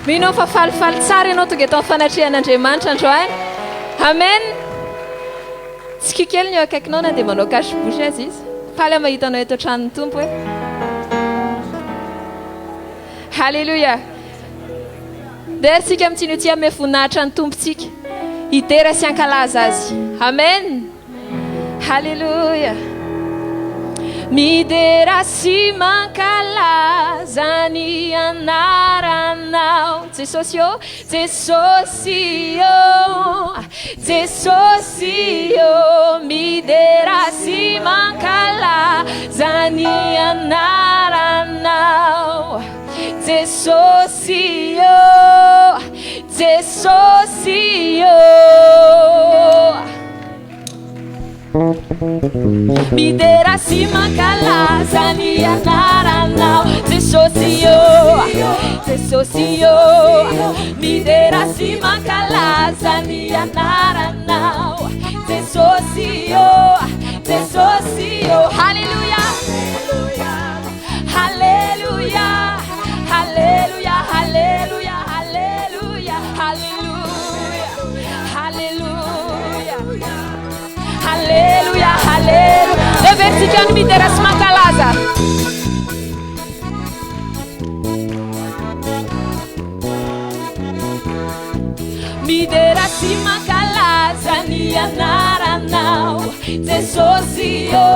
Minao fa falifaly tsara ianao tonga eto amin'ny fanatrehan'Andriamanitra androany. Amen. Tsy kely ny eo akaikinao na dia manao cache-bouche azy izy. Faly mahitanao eto an-tranon'ny tompo hoe. Halleluja. Dia tsika mitsinoti amin'ny voninahitra ny tompontsika. Hidera sy hankalaza azy. Amen. Halleluja. Midera sy mankalaza ny anaranao Jesosy io, Jesosy io, Jesosy io. Midera sy mankalaza ny anaranao Jesosy io, Jesosy io. Midera si mankalaza ny anaranao Jesosy io, Jesosy io. Midera si mankalaza ny anaranao Jesosy io, Jesosy io. Halleluja, halleluja, halleluja, halleluja, halleluja, halleluja, halleluja. Halleluja, halleluja. Leverticano midera si mankalaza. Midera si mankalaza ny anaranao Jesosy io,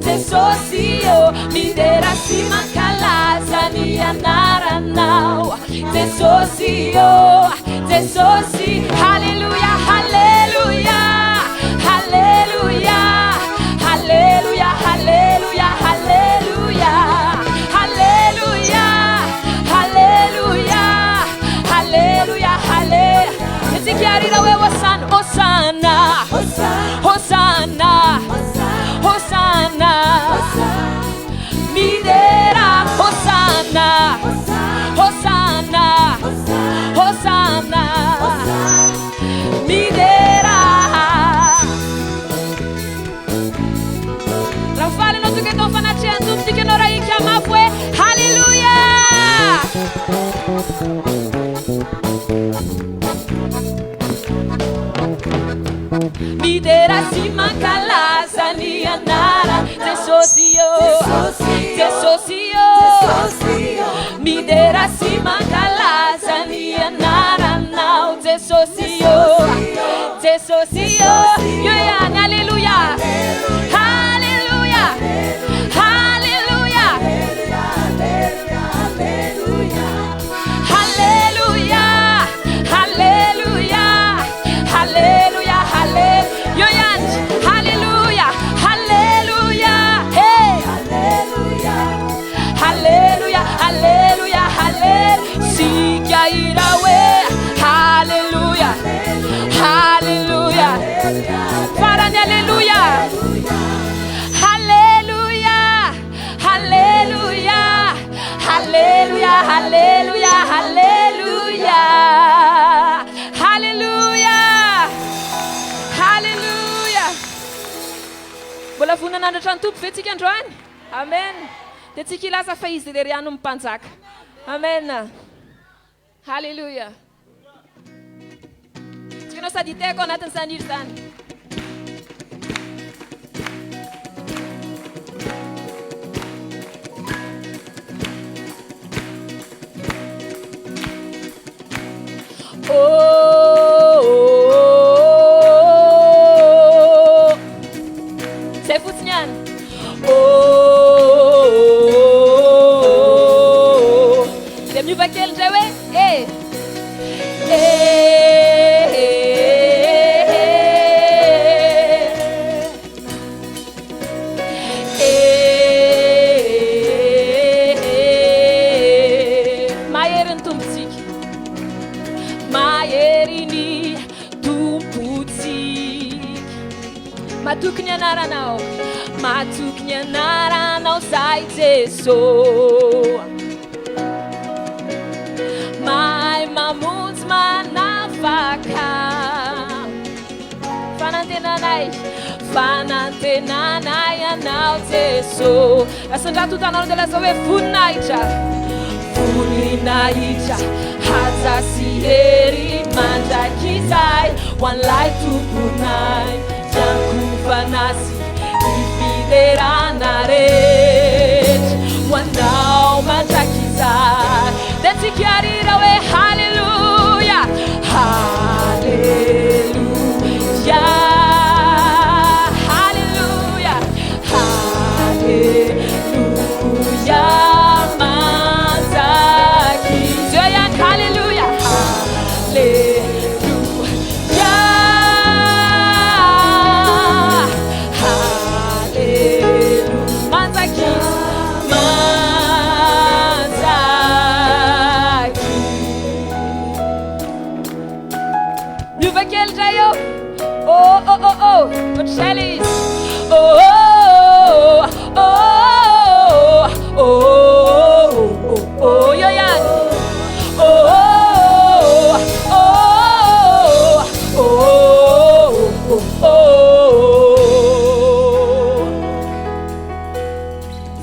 Jesosy io. Midera si mankalaza ny anaranao Jesosy io, Jesosy. Halleluja, halleluja. Halleluja, halleluja, halleluja, halleluja, halleluja, halleluja, halleluja, halleluja. Si chiarina we Hosanna, Hosanna, Hosanna, Hosanna, Midera Hosanna, Hosanna, Hosanna, Midera. Che non rai chiama fue halleluja. Midera si mankalaza ny anara Jesosy io, Jesosy io. Midera si mankalaza ny anaranao Jesosy io, Jesosy io. Io yani halleluja. Farani alleluia, alleluia, alleluia, alleluia, alleluia, alleluia, alleluia, alleluia. Mbola voninan'andro ny tompo ve tsika androany? Amen. Dia tsika ilaza fa izy le riano mpanjaka. Amen. Halleluja. Tsika nao sady hiteko anatin'izany iry zany. Oh, oh, oh. Say futsinyan. Oh, oh, oh. Dem ñu bakel jawe. Eh. Matukny anaranao, matukny anaranao zay Jesosy. Mahay mamonjy manafaka. Fanantenanay anao Jesosy. Asandrato tanano della sua voninahitra, voninahitra. hazasihery mandrakizay hoan'lay tomponay miankofanasy ifiderana rehetra hoanao mandrakizay dia tsikiarira hoe halleluja halleluja halleluja halleluja manzakizy eo ihany halleluja halleluja halleluja manzakizy But Shelley's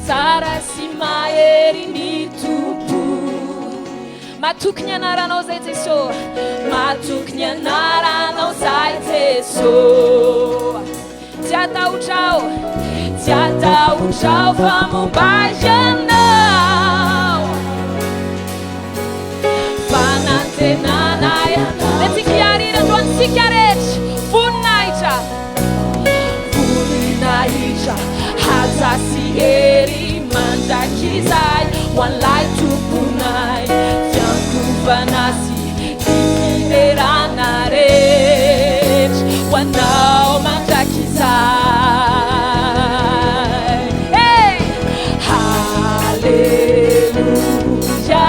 Sara si mahery mitompo matokony anaranao zay Jesosy matokony anaranao zay Jesosy tsy atahotrao fa mombazy anao fanantenanay dia tsikiarina androantsika rehetra voninahitra hazasihery mandrakizay hoan'lay tomponay fiankofanasy ifiderana rehetra hoanao mandrakizay halleluja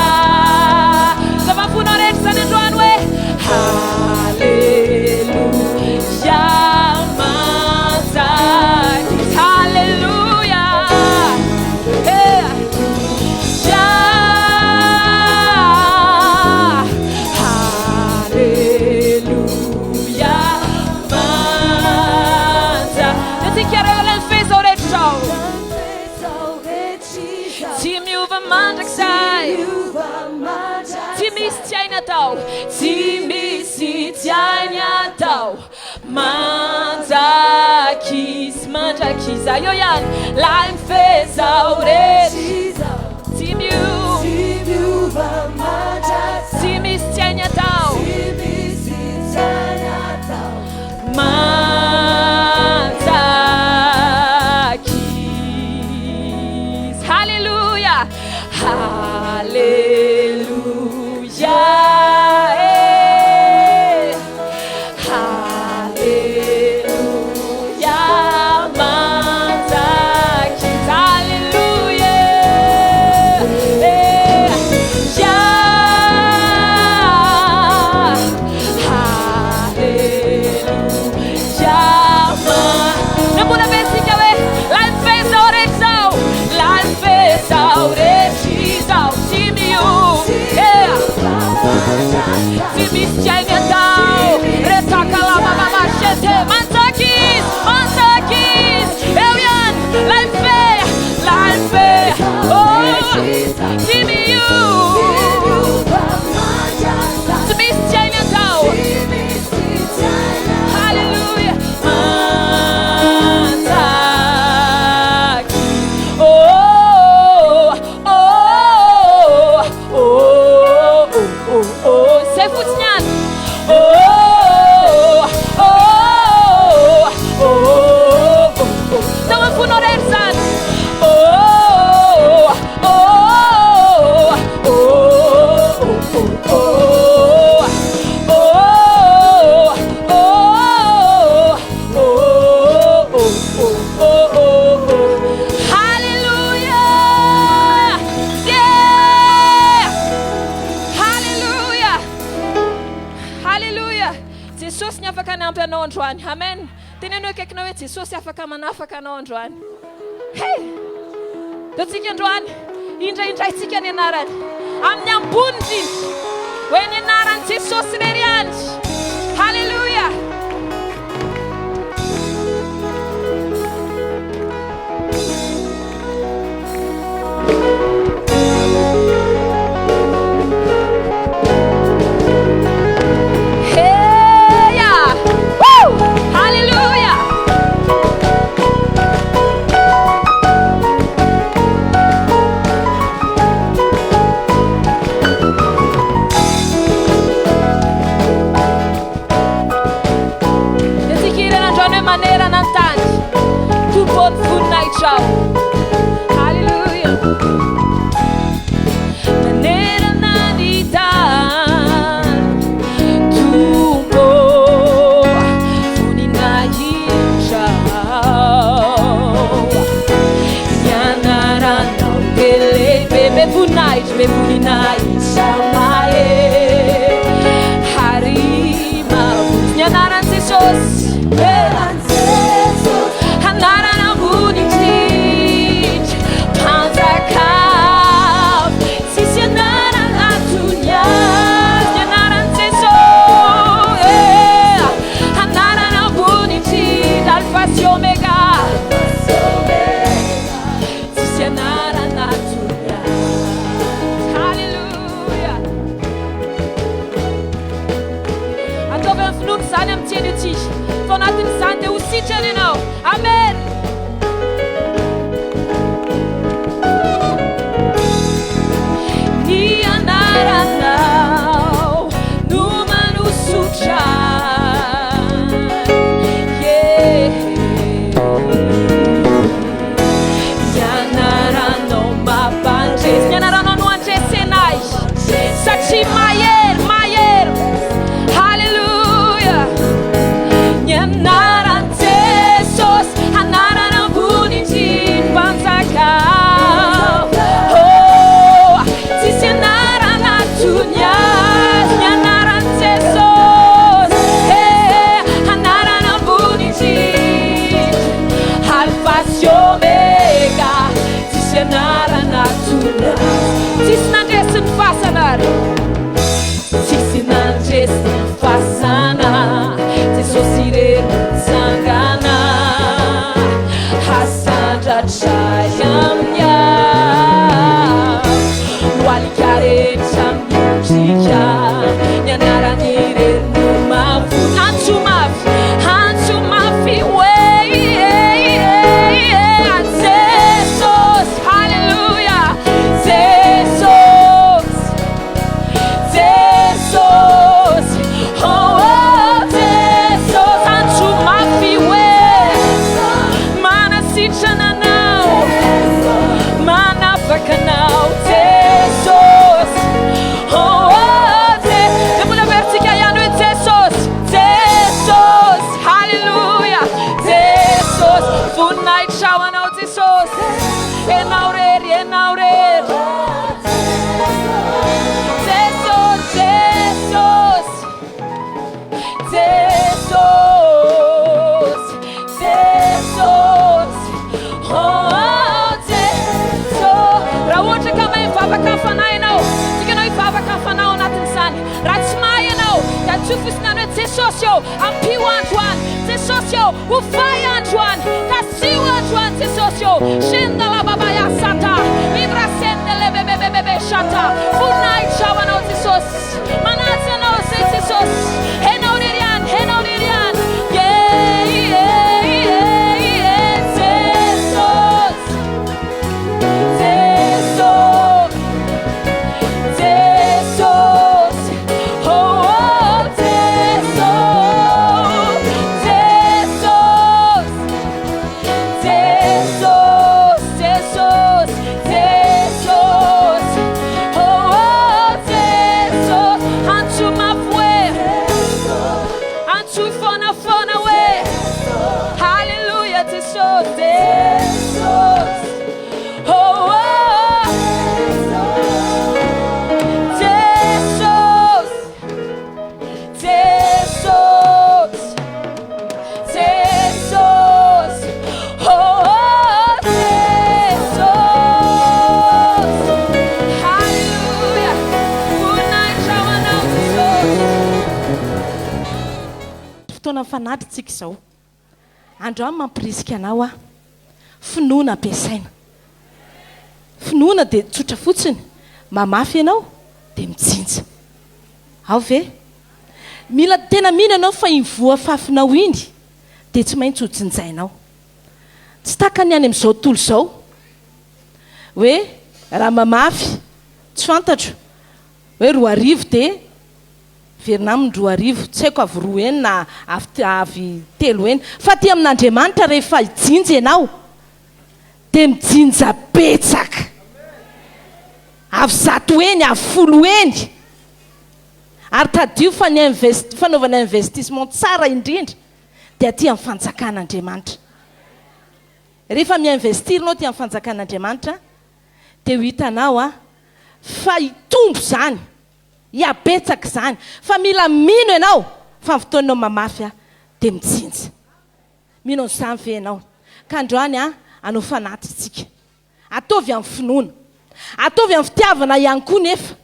zavafonao rehetra zany androany hoe halleluja manzakizy halleluja halleluja manza dia tsikiareo lay fezao rehetra zao tsy miova mandrakizay tsy misy tsy hainy atao tsy misy tsy hainy atao mandrakizay eo ihany lay fezao rehetra tsy miova tsy misy tsy hainy atao manzakizy halleluja halleluja halleluja manzakizy halleluja nambola betsika hoe lay fezao rehetra zao tsy misy tsy hainy atao resaka lamamamashete manzakizy eo ihany lay fe tsy miova tsy misy tsy hainy atao halleluja say fotsiny any tamafonao rehetra zany Jesosy ny afaka hanampy anao androany amen tenenao akaikinao hoe Jesosy afaka manafaka anao androany dia tsika androany indraindraitsika ny anarany amin'ny amboniny hoe ny anarany Jesosy rery andry halleluja Amen. Ni anaranau numanu sujan. Yeah. Nyanarano mapanches, nyanarano nuanches senai. Sachi mayer, mayer. Hallelujah. Nyanarano fasana te sosire sangana hasanja chayamya walikare chamyuchika nyanara nire numafu hantumafi way Jesus hallelujah Jesus Ampiu Antoine, c'est socio, ou fai Antoine, Tassiu Antoine, c'est socio, Shinda la babaya sata, Libra sende le bebe shata, Funai chawano c'est sos, Manatano c'est sos, Henorian, Fanatitsika zao andro mampirisika anao a finoana ampiasaina finoana dia tsotra fotsiny mamafy ianao dia mijinja ao ve mila tena mino ianao fa invoa fafinao iny dia tsy maintsy ho jinjainao tsy takany any amin'izao tontolo izao hoe raha mamafy tsy fantatro hoe 2 arivo dia Vietnam 2 arivo tsy haiko avy 2 eny na avy 3 eny fa ty amin'Andriamanitra rehefa ijinja ianao dia mijinja betsaka avy 100 eny avy 10 eny ary tadio fa ny fanaovana investissement tsara indrindra dia aty amin'ny fanjakan'Andriamanitra rehefa miinvestir anao ty amin'ny fanjakan'Andriamanitra dia ho hitanao a fa hitombo zany iabetsaka zany fa mila mino ianao fa fotoanao mamafy a dia mitsinja. Mino ny samy venao ka androany anao fanaty tsika, ataovy amin'ny finoana, ataovy amin'ny fitiavana ihany koa nefa,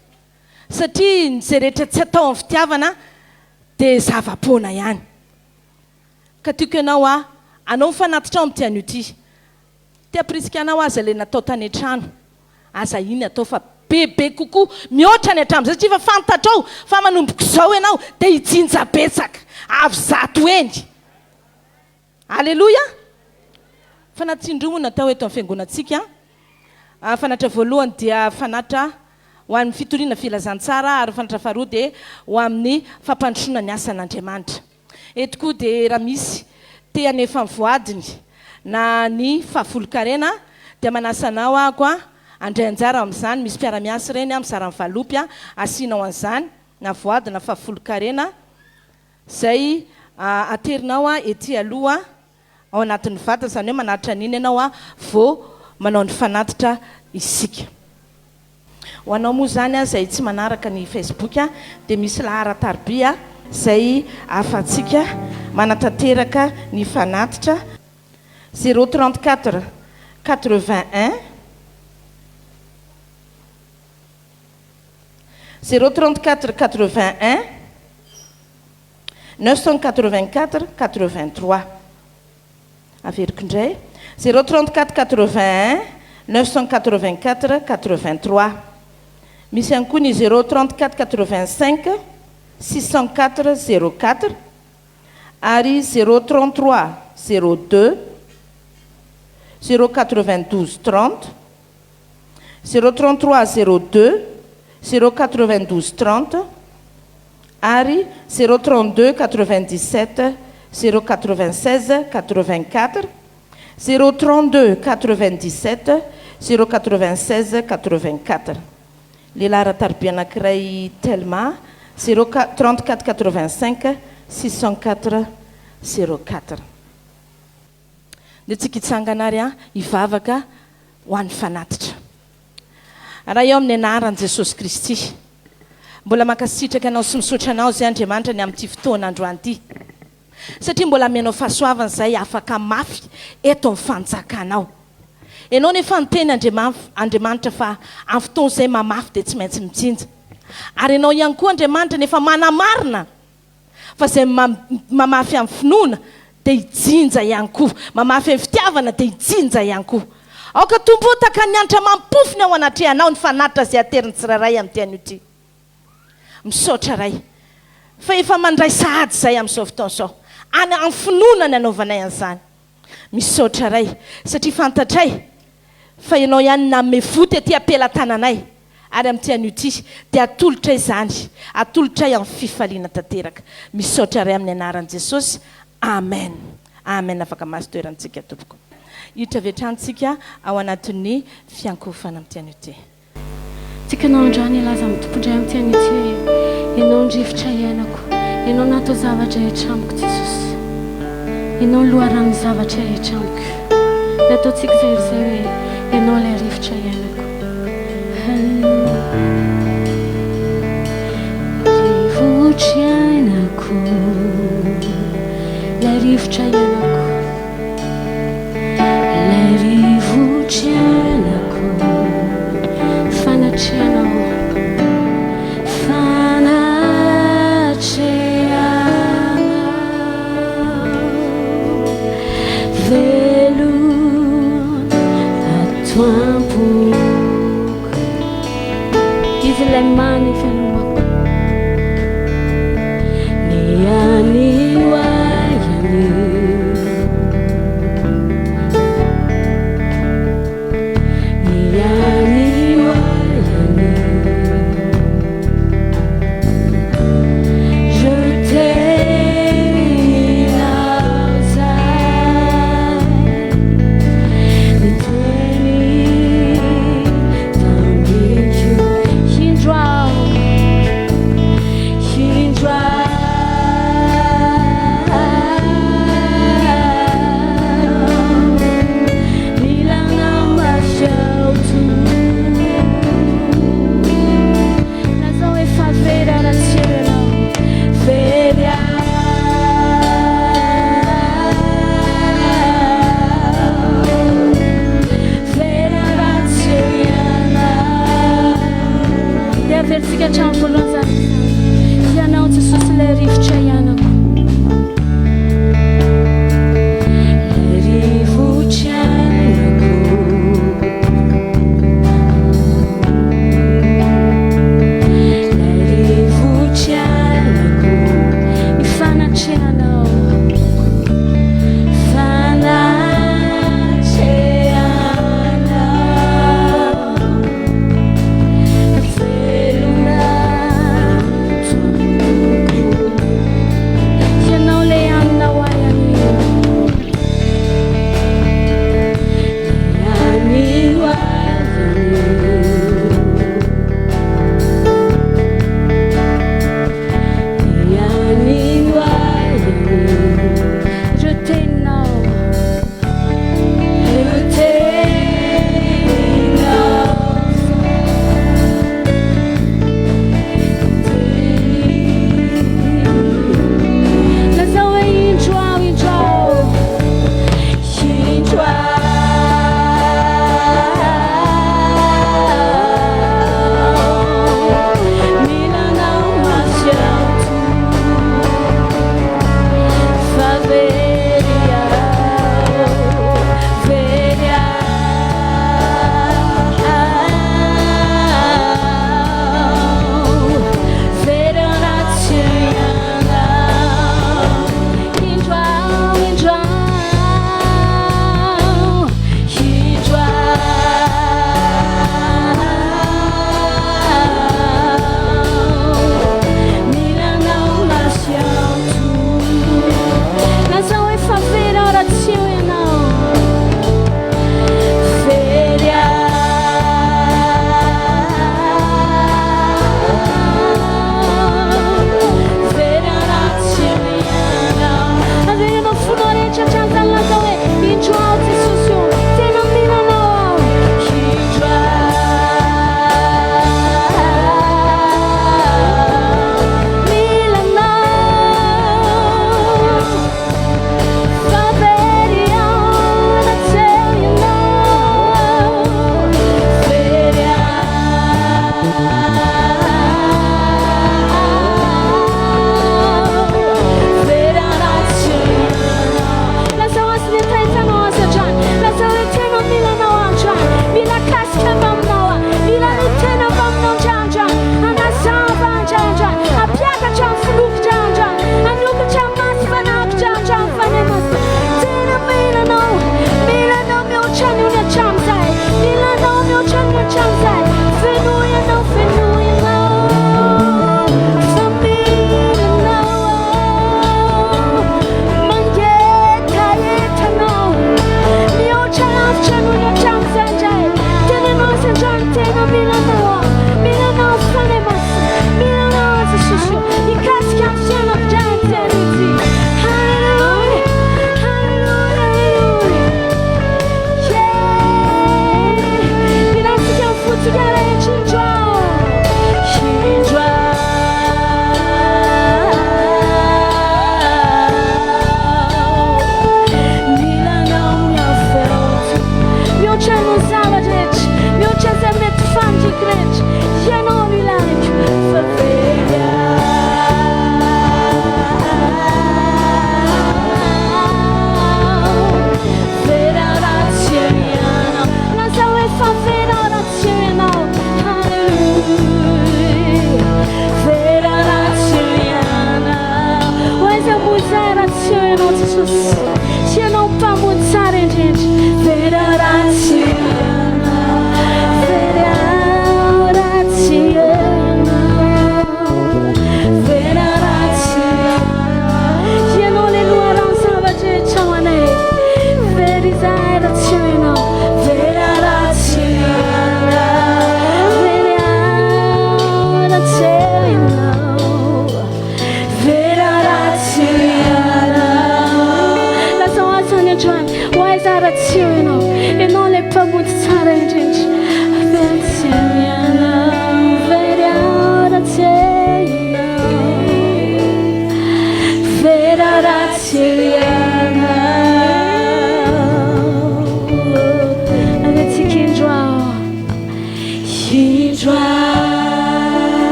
satria zay rehetra tsy atao amin'ny fitiavana dia zava-poana ihany. Ka tiako ianao anao mifanatitra ao amin'ity anio ity, tia prisika anao aza ilay natao tany an-trano, aza iny atao fa bebe kokoa mihoatra ny hatramin'izay, satria fa fantatrao fa manomboko izao ianao dia hijinja betsaka avy zato eny. Alleloia. Fanatin-droa natao eto amin'ny fiangonantsika. Fanatra voalohany dia fanatra ho amin'ny fitoriana filazantsara, ary fanatra faharoa dia ho amin'ny fampandrosoana ny asan'Andriamanitra. Eto koa dia raha misy te hanefa ny voadiny na ny fahafolo-karena dia manasa anao ako andray anjara amin'izany. Misy mpiara-miasa ireny mizara ny valopy asianao an'izany na voady na fahafolo-karena zay aterinao ety aloha ao anatin'ny vata, izany hoe manatitra an'iny ianao vao manao ny fanatitra isika. Ho anao moa zany zay tsy manaraka ny Facebook dia misy lahara-tarobia zay ahafahantsika manatanteraka ny fanatitra 034 81 034 81 984 83. Averiko indray 034 81 984 83. Misy ihany koa ny 034 85 604 04 ary 033 02 092 30 033 02 092 30 ary 032 97 096 84 032 97 096 84. Les lahara-tarobia anankiray Telma 034 85 604 04. Dia tsika hitsangana ary hivavaka ho an'ny fanatitra. Raha eo amin'ny anaran'i Jesosy Kristy, mbola mankasitraka anao sy misaotra anao zay Andriamanitra ny amin'ity fotoana androany ity, satria mbola amianao fahasoavana izay afaka mafy eto amin'ny fanjakanao. Ianao nefa niteny Andriamanitra fa amin'ny fotoana izay mamafy dia tsy maintsy mitsinja, ary ianao ihany koa Andriamanitra nefa manamarina fa izay mamafy amin'ny finoana dia hijinja ihany koa, mamafy amin'ny fitiavana dia hijinja ihany koa. Aoka tombotaka ny anitra mampofiny ao anatrehanao ny fanatitra izay ateriny tsirairay amin'ity anio ity. Misaotra ray fa efa mandray sahady izay amin'izao fotoana izao, any amin'ny finoana ny anaovanay an'izany. Misaotra ray satria fantatray fa ianao ihany nanome voty aty ampelatananay, ary amin'ity anio ity dia atolotray izany, atolotray amin'ny fifaliana tanteraka. Misaotra ray amin'ny anaran'i Jesosy. Amen. Amen. Afaka maso toerantsika tompoko. Hiditra avy hatrany ao anatin'ny fiankofana amin'ity anio ity. Tikanao androany ilaza amin'ny tompondray amin'ity anio ity, ianao ny rivotra iainako, ianao natao zavatra rehetra amiko Jesosy, ianao ny loharano zavatra rehetra amiko. Dia ataontsika izay hoe ianao ilay rivotra iainako. Rivotra iainako, ilay rivotra iainako, ilay rivotra iainako, fanatrehanao, velona atoam-poko, izy ilay mamy velomako, ny aniwa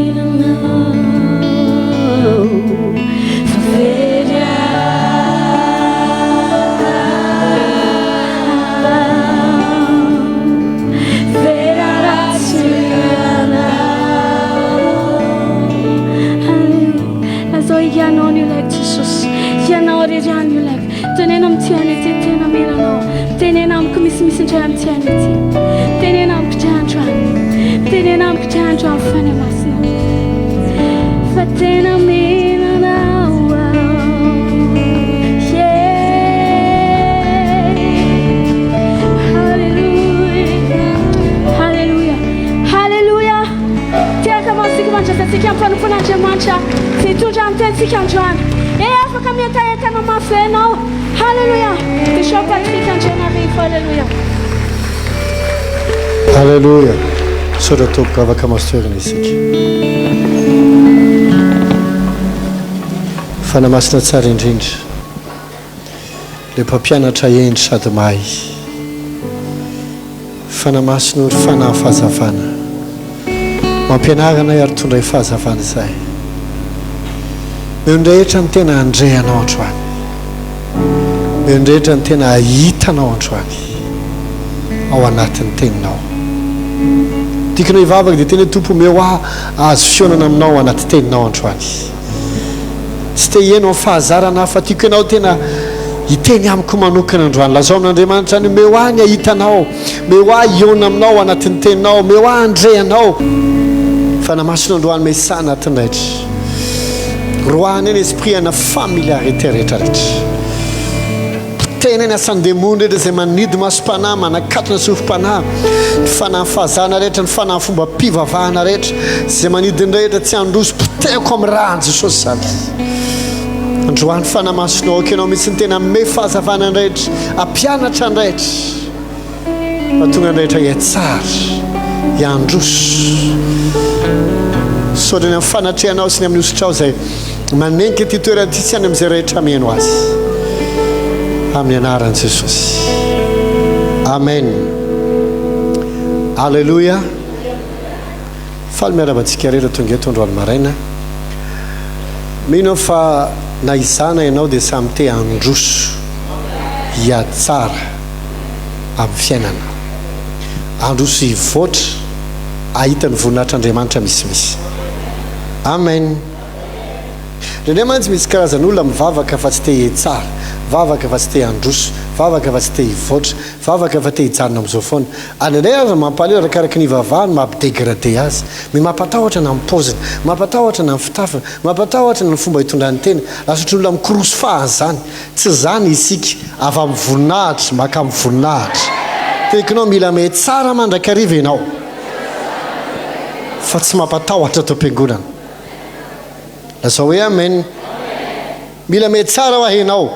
Milano, eternity. Tenena mpijanjwan. Tenena mpijanjwan fane masina. Fatena mina na wa. Yeah. Hallelujah. Hallelujah. Hallelujah. Tia kama siku mancha sikia mfano kuna jemancha. Situja mten sikia njwan. Afaka mienta yeta na mafeno. Hallelujah. Bishop Patrick and Jenny. Hallelujah. Hallelujah. Soda toka kama stören isiki. Fana masina tsara indrindra. Le mpampianatra endry sady mahay. Fana masin'olo fana fahazavana. Mampianarana ary tondray fahazavana izay. Mendrehetra ny tena andrehanao androany. Mendrehetra ny tena hitanao androany. Ao anatin'ny teninao. Tikanao hivavaka dia tena tompo meo azo fionana aminao anaty teninao androany. Tsy te hihaino amin'ny fahazarana fa tiako ianao tena hiteny amiko manokana androany. Lazao amin'Andriamanitra ny meo ny ahitanao, meo hiona aminao anatin'ny teninao, meo andrehanao. Fa namasina androany mesa anatin'ny rehetra. Roahany ny esprit ana familiarité rehetrarehetra. Tena ny asan'ny demony rehetra izay manidy masom-panahy, manakatona sofim-panahy, ny fanahy fahazana rehetra, ny fanahy fomba mpivavahana rehetra, izay manidiny rehetra tsy handroso poteko amin'ny rahan'i Jesosy zany. Androany fanamasinao aky ianao mitsy ny tena me fahazavana ny rehetra, ampianatra ny rehetra. Fa tonga ny rehetra hiatsara, hiandroso. Saotra ny amin'ny fanatrehanao sy ny amin'ny osotrao izay manenika ty toerana ty sy any amin'izay rehetra mihaino azy. Amin'ny anaran'i Jesosy. Amen. Alléluia. Faly miarabantsika rehetra tonga eto androany maraina. Mino fa na izana ianao dia samy te handroso, hiatsara amin'ny fiainana. Handroso hivoatra, ahita ny voninahitr'Andriamanitra misimisy. Amen. Ndrindray mantsy misy karazan'olona mivavaka fa tsy te hietsara, vavaka fa tsy te handroso, vavaka fa tsy te hivoatra, vavaka fa te hijanona amin'izao foana. Andrindray ary mampaleo arakaraka ny vavahany mampidégradé azy, my mampatahotra na amin'ny paoziny, mampatahotra na amin'ny fitafiny, mampatahotra na ny fomba hitondrany tena. Lasotry olona mikoroso fahazany. Tsy zany isika avy amin'ny voninahitra maka amin'ny voninahitra. Tekinao mila mietsara mandrakariva ianao. Fa tsy mampatahotra tao am-piangonana. Lazao hoe amen. Mila mietsara ho ahenao.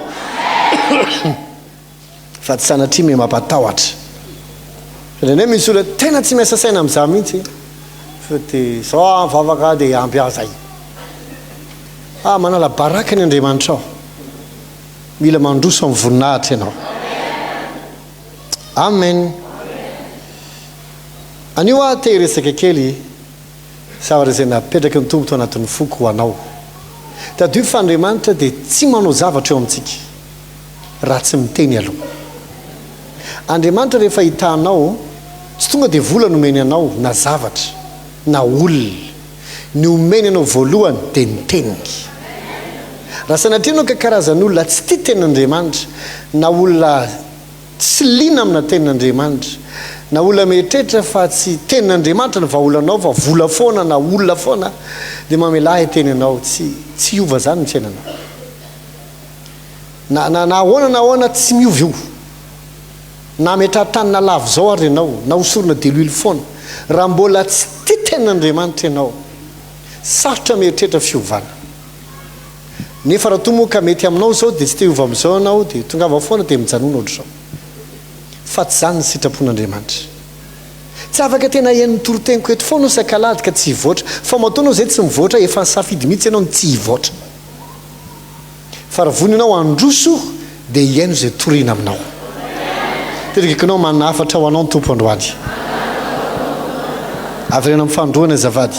Fa tsy sanatria me mampatahotra. Indrindray misy olona tena tsy miasa saina amin'izah mihitsy. Fa dia zao mivavaka dia ampy ahy zay. Manala baraka ny Andriamanitra ao. Mila mandroso amin'ny voninahitra ianao. Amen. Anio aho te resaka kely zavatra izay napetraka ny tombo tao anatin'ny foko ho anao. Tadio fa Andriamanitra dia tsy manao zavatra eo amintsika raha tsy miteny aloha. Andriamanitra rehefa hitanao, tsy tonga dia vola nomeny anao na zavatra na olona. Ny omeny anao voalohany dia ny teniny. Raha sanatria anao ka karazan'olona tsy tia tenin'Andriamanitra, na olona tsy liana amina tenin'Andriamanitra, na olona mieritreritra fa tsy tenin'Andriamanitra ny vaholanao fa vola foana na olona foana, dia mamelahy teninao tsy hiova zany ny fiainanao. Na ahoana tsy miova io. Na metratanina lavo zao ary ianao, na hosorona deloilo foana. Raha mbola tsy tia tenin'Andriamanitra ianao, sarotra mieritreritra fiovana. Nefa raha toa moa ka mety aminao zao dia tsy te hiova amin'izao anao dia tonga va foana dia mijanona ohatr'izao. Fa tsy zany ny sitrapon'Andriamanitra. Tsy afaka tena hiain'ny toroteniko eto foana sakalady ka tsy hivoatra, fa mataonao zay tsy mivoatra efa nisafidy mihitsy ianao ny tsy hivoatra. Fa raha voninao androso dia hiaino izay toriana aminao. Terekekinao manafatra ho anao ny tompo androany. Averena amin'ny fandroana azavady.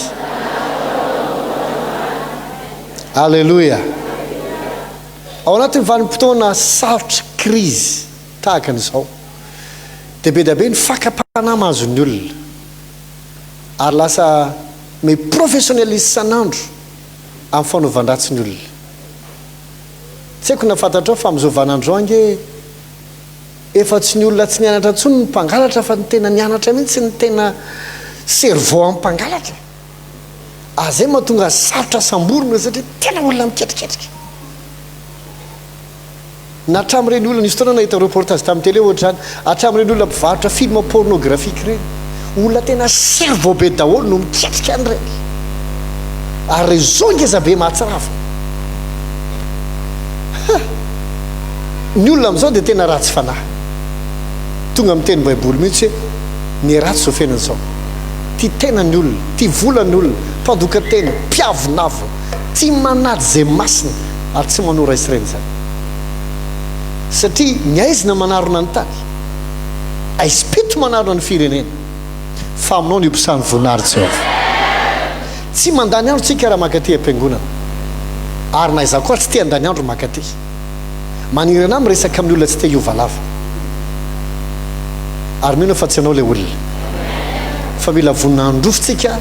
Alléluia. Ao anatin'ny vanim-potoana sarotra krizy tahaka an'izao, dia be dia be ny fakapana mahazon'ny olona, ary lasa me professionnaliste san'andro amin'ny fanaovan-dratsy ny olona. Tsy haiko na fantatrao fa amin'izao vanandro ange efa tsy ny olona tsy nianatra ntsony ny mpangalatra fa ny tena nianatra mihitsy ny tena cerveau amin'ny mpangalatra azay mahatonga sarotra samborona satria tena olona miketriketrika na hatramin'ireny olona nisy fotoana nahita reportage tamin'ny télé ohatra zany hatramin'ireny olona mpivarotra film pornographique reny olona tena cerveau be daholo no miketrika an'ireny ary zao ngeza be mahatsirava ny olona amin'izao dia tena ratsy fanahy tonga amin'ny teny baiboly mihitsy hoe ny ratsy zao fiainan'izao ty tena ny olona ty volan'ny olona mpandoka teny mpiavonavo ty manady zay masina ary tsy manora isy reny zany satria ny aizina manarona ny tany aispito manarona ny firenena fa aminao ny ompisany voninahary Jehova tsy mandany andro tsika raha makaty am-piangonana ary na iza koa tsy te andany andro makaty manirana amin'ny resaka amin'ny olona tsy te hiovalava ary mino fa tsy anao ilay olona fa mila vonina androfitsika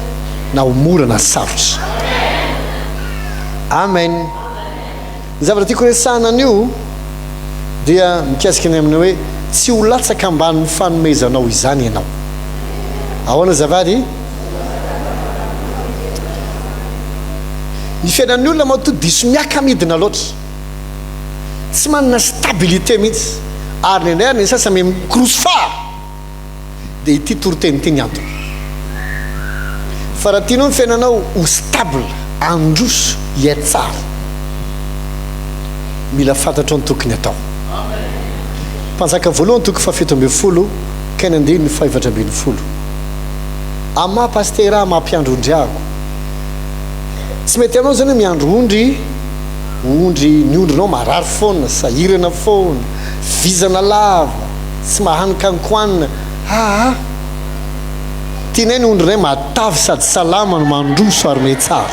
na homora na sarotra amen ny zavatra tiako resahana an'io dia mikasika ny aminy hoe tsy ho latsaka ambanin'ny fanomezanao izany ianao ahoana zavady ny fiainan'ny olona matoa diso miaka-midina loatra tsy manana stabilité mihitsy ary ny indray ny sasany mikrosofar dia ity toroteny ity ny antony fa raha tianao ny fiainanao ho stable androso iatsara mila fantatro ny tokony atao mpanjaka voalohany toko fafito ambin'ny folo kainy andiny 7:40 ama pastera mampiandro ondriako tsy mety aminao zany hoe miandro ondry ny ondrinao marary foana sahirana foana vizana lava tsy mahanika-nkoanina tianay ny ondrinay matavy sady salama no mandroso ary me tsara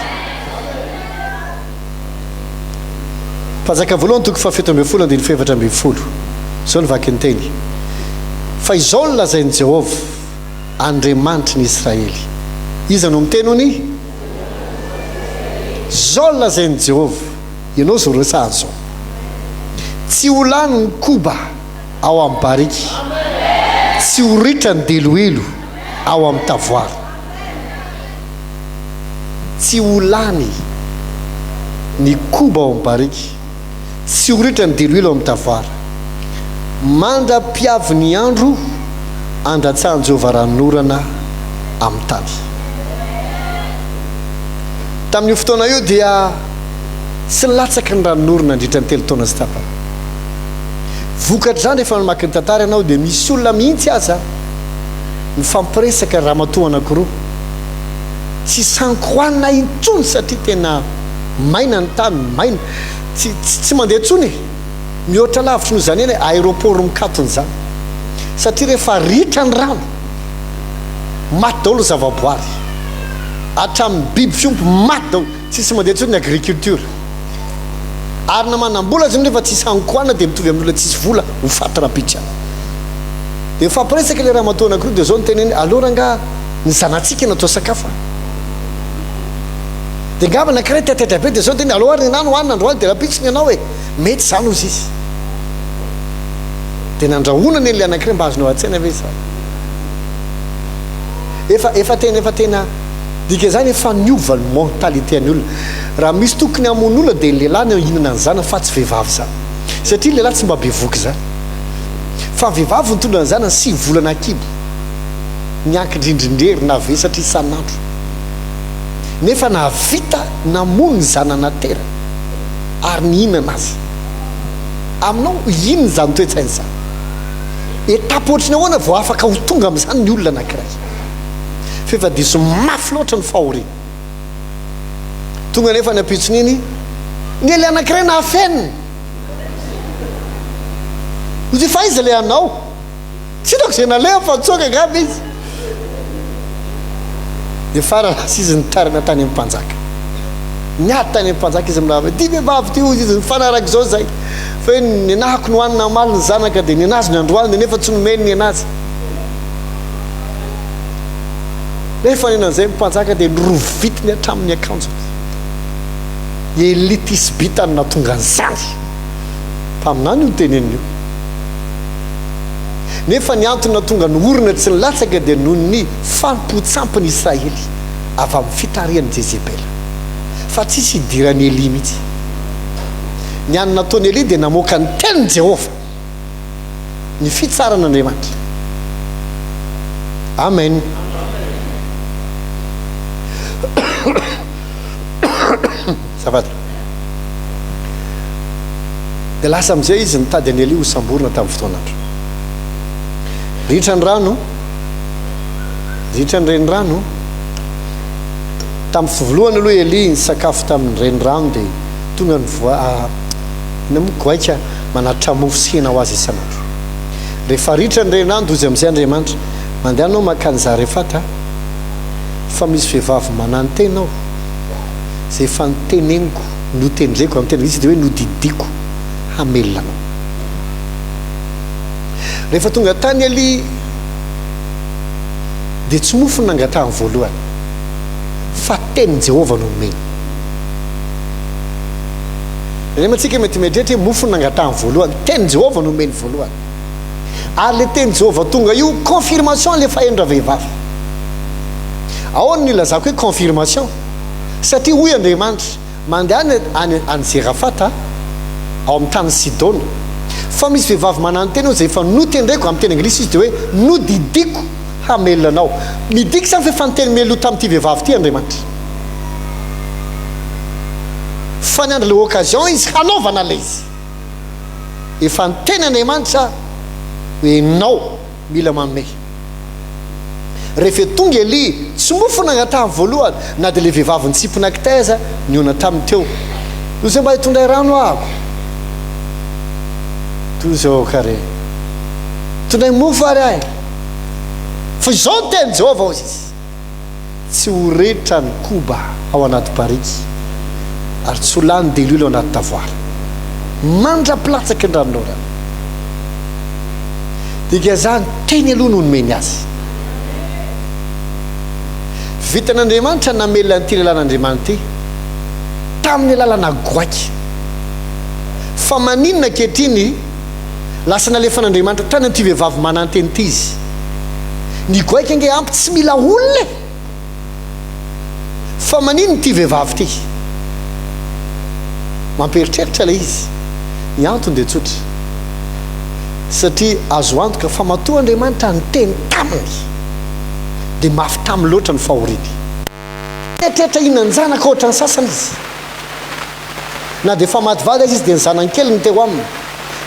mpanjaka voalohany toko fafito ambin'ny folo andiny 7:40 zao ny vaky ny teny fa izao ny lazain'i Jehova andriamanitry ny Israely iza no miteny hony zao ny lazain'i Jehova ianao zao resahany zao tsy ho lany ny koba ao amin'ny bariky tsy ho ritra ny deloelo ao amin'ny tavoara tsy ho lany ny koba ao amin'ny bariky tsy ho ritra ny deloelo ao amin'ny tavoara mandra-piavy ny andro andratsahan'i Jehova ranorana amin'ny tany tamin'io fotoana io dia tsy latsaka ny ranorona andritra ny telo taona sy tapany vokatra zany rehefa namaky ny tantara ianao dia misy olona mihitsy aza mifampiresaka raha matoa anankiroa tsy sankoanina intsony satria tena maina ny tany maina tsy mandeha ntsony mihoatra lavitry no zany eny aéroport mikatony zany satria rehefa ritra ny rano maty daholo zavaboary hatramin'ny biby fiompo maty daholo tsisy mandeha ntsony ny agriculture ary namanam-bola zany rehefa tsisy hankoana dia mitovy amin'olona tsisy vola ho faty rapitra dia fampiresaka le raha matoa anankiroa dia zao ny teneny aloranga ny zanatsika natao sakafa dia ngamba nankiray tetetra be dia zao ny teny aloha ary ny nano hoanina androany dia rapitsiny ianao e mety zany ozy izy dia nandrahonany le anankiray mba azonao an-tsaina ve zany efa tena dika zany efa niova ny mentalité ny olona raha misy tokony hamon'olona dia lehilahy no hinana ny zana fa tsy vehivavy zany satria lehilahy tsy mba bevoky zany fa vehivavy nitondra ny zanany 6 volana kibo niankindrindrindrery na ve satria sanandro nefa navita namono ny zanana tera ary ny hinana azy aminao ino ny zany toetsainy zany etape ohatrany ahoana vao afaka ho tonga amin'izany ny olona anankiray fa efa diso mafy loatra ny fahoriana tonga nefa ny ampitsony iny ny ele anankiray na afenina ozy fa izy le anao tsy hitako zay naleha fa tsoka ngamba izy dia fara rasy izy nitarina tany amin'ny mpanjaka niady tany amin'ny mpanjaka izy milava ty vehivavy ty ozy izy nifanaraka zao zay fa hoe ny anahako no hanina maly ny zanaka dia ny anazy ny androany dia nefa tsy nomeny ny anazy nefa nenan'izay mpanjaka dia nirovitiny hatramin'ny akanjo elitisy bitany natonga ny zany mpaminany io nytenen'io nefa ny antony tonga ny orina tsy nilatsaka dia noho ny fampotsampiny Israely avy amin'ny fitarian'i Jezebela fa tsisy idirany Eli mihitsy. Ny any nataony Eli dia namoaka ny tenin'i Jehova, ny fitsaran'Andriamanitra. Amen. Zavatra dia lasa amin'izay izy nitady any Eli ho samborina tamin'ny fotoanandro. Ritra ny rano, ritra ny renirano. Tamin'ny voalohany aloha Eli nisakafo tamin'ny renirano dia tonga ny goaika manatra mofo sy hena ho azy isanandro. Rehefa ritra ny renirano dozy amin'izay Andriamanitra, mandeha anao makany Zarefata fa misy vehivavy manantenao zay efa niteneniko notendreko amin'ny teny izy dia hoe nodidiko hamelona anao. Rehefa tonga tany Eli dia tsy mofo nangatahany voalohany fa tenin'i Jehova no nomeny. Rehefa antsika mety mieritreritra hoe mofo nangatahany voalohany, tenin'i Jehova no nomeny voalohany. Ary le tenin'i Jehova tonga io confirmation le fahendra vehivavy. Ahoana ny ilazako hoe confirmation? Satria hoy Andriamanitra mandeha any Zarefata ao amin'ny tany Sidona fa misy vehivavy manantena zay efa notendreko amin'ny teny anglisy izy dia hoe nodidiko hamelona anao. Midika samy fa efa niteny melo tamin'ity vehivavy ity Andriamanitra, fa ny andro le occasion izy hanaovana le izy. Efa niteny Andriamanitra hoe nao mila manome. Rehefa tonga Eli tsy mofo nangatahany voalohany na dia le vehivavy nitsipona kitaiza niona taminy teo, no zay mba hitondray rano ahako toy zao kare tondray mofo ary ahy fa izao teny Jehova ozy izy tsy ho rehetra ny koba ao anaty bariky ary tsy ho lany delilo ao anaty tavoara mandrapilatsaka ny ranonao rano. Dika zany teny aloha no nomeny azy. Vitan'Andriamanitra namelona an'ity lelan'Andriamanitra ity tamin'ny alalana goaika, fa maninona ankehitriny lasa nalefan'Andriamanitra tany an'ity vehivavy mananteny ity izy. Ny goaika nge ampy tsy mila olona fa maninona ity vehivavy ity mamperitreritra le izy. Ny antony dia tsotra, satria azo antoka fa matoa Andriamanitra niteny taminy dia mafy taminy loatra ny fahoriny. Etrehitra inona ny zanaka ohatra ny sasany izy, na dia efa maty vady izy dia ny zanankely ny teo aminy,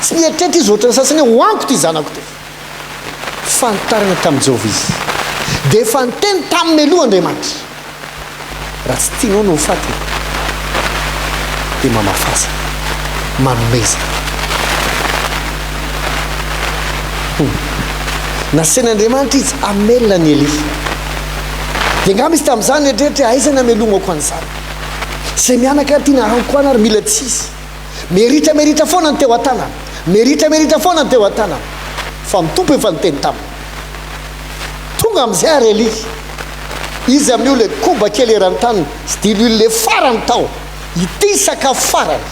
tsy mieritretra izy ohatra ny sasany hoe hoanko ty zanako ty, fa nitarina tamin'i Jehova izy dia efa niteny taminy aloha Andriamanitra. Raha tsy tianao no hofaty dia mamafaza manomeza. Nasen'Andriamanitra izy amelona ny Eli dia ngamba izy tamin'izany eritreritry aiza namelomako an'izany, zay mianaka tiana hankoana ary mila tsisy meritrameritra foana ny teo an-tanana, meritrameritra foana ny teo an-tanana, fa mitompo efa niteny taminy. Tonga amin'izay ary Eli izy amin'io le koba kely eran-taniny sy dililo le farany tao ity sakafo farany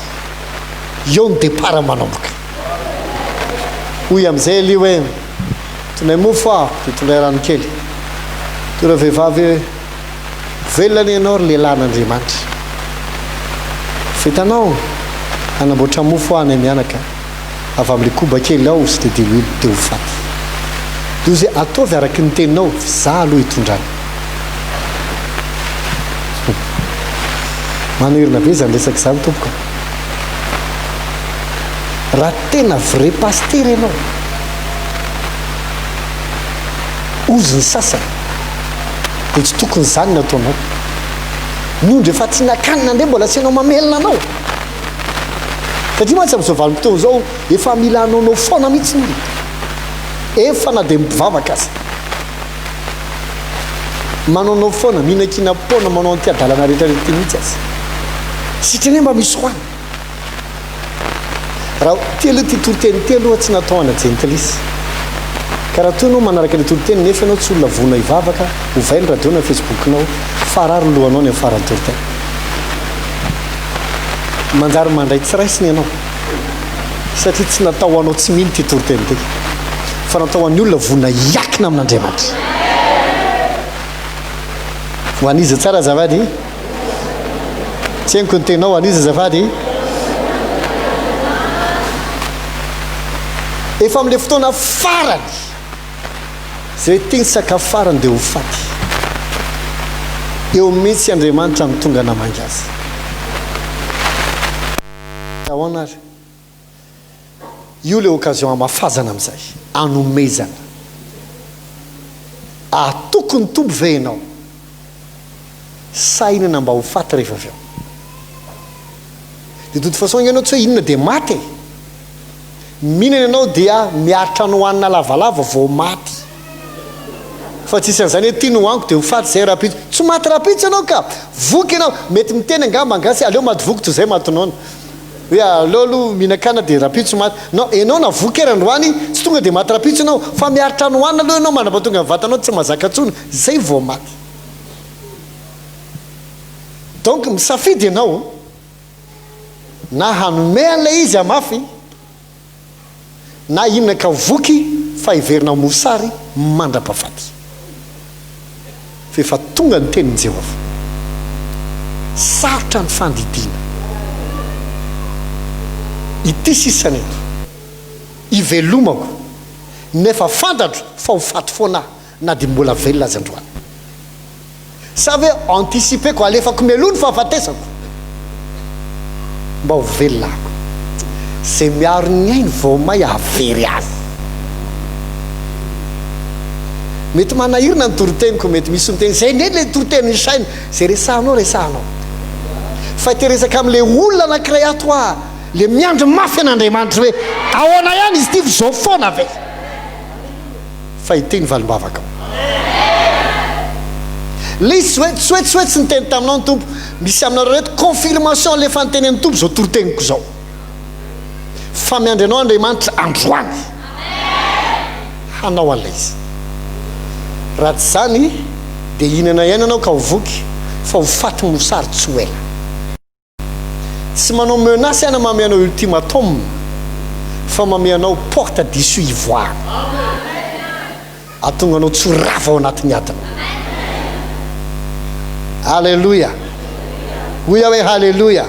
eo ny départ manomboka. Hoy amin'izay Eli hoe tonay mofo aho dia tonay rano kely. Tora vehivavy velona ianao ry lehilahin'Andriamanitra, fitanao anamboatra mofo aho ny mianaka avy amin'le koba kely ao sy dia dililo dia ho faty. Dia zay ataovy araky ny teninao za aloha hitondrany. Manerina be zany resaka izany tompoko. Raha tena vrai paster ianao, ozy ny sasany dia tsy tokony zany nataonao. Nondry efa tsy nakanina ndray mbola tsy anao mamelona anao, satria mantsy amin'izao valim-potoana izao efa mila anaonao foana mihitsy ny efa na dia mivavaka azy manaonao foana, mihinan-kina-poana manao an'ity adalana rehetrarehetra mihitsy azy sitrany hoe mba misy hoany. Raha telo ty toriteny telo tsy natao ana jentlisy, ka raha toy anao manaraka le toriteny nefa ianao tsy olona vona hivavaka hovainy radio na facebookinao farary lohanao ny amin'ny farany toriteny, manjary mandray tsy raisiny ianao satria tsy natao anao tsy mino ty toriteny ty fa natao an'ny olona vonina iakina amin'Andriamanitra ho aniza tsara zavady tsy hainiko ny tenao aniza zavady efa amin'ilay fotoana farany zay teny sakafo farany dia ho faty eo mihitsy Andriamanitra ny tonga namangy azy ahoanary io le occasion hamafazana amin'izay anomezana tokony tombo ve ianao sainana mba ho faty rehefa avy eo dia de toute façon ianao tsy hoe inona dia maty mihinana ianao dia miaritra no hanina lavalava vao maty fa tsisy an'izany hoe tia no hoaniko dia ho faty zay rapitso tsy maty rapitso ianao ka voky ianao mety miteny angamba angasy aleo maty voky toy izay matinona hoe aleo aloha mihinan-kana dia rapitso maty non ianao na voky era androany tsy tonga dia maty rapitso ianao fa miaritra no hanina aloha ianao manam-pahatonga vatanao tsy mazaka ntsony zay vao maty donc misafidy ianao na hanome an'ilay izy amafy na inona ka voky fa hiverinao mosary mandra-pahafaty fa efa tonga ny tenin'i Jehovah sarotra ny fandidiana ity sisany eto ivelomako nefa fantatro fa ho faty foana na dia mbola velona azy androany sa hoe anticipeko alefako melony fahafatesako mba ho velona ako zay miaro ny ainy vao may avery azy mety manahirina ny toroteniko mety misy miteny zay neny le toroteny saina zay resahanao fa teresaka amin'le olona anankiray ato a le miandro mafy an'Andriamanitra hoe ahoana ihany izy ity zao foana ve fa hiteny valimbavaka le izy tsy hoe tsy niteny taminao ny tompo misy aminareo reto confirmation lefa niteny an'ny tompo zao toroteniko zao fa miandry anao Andriamanitra androany hanao an'ilay izy raha tsy zany dia hinana ihany anao ka ho voky fa ho faty mosary tsy ho ela tsy manao menace ihany mame anao ultimatum fa mame anao porte d'issue ivoire atonga anao tsy rava ao anatin'ny adina alleluia hoy aho hoe halleluia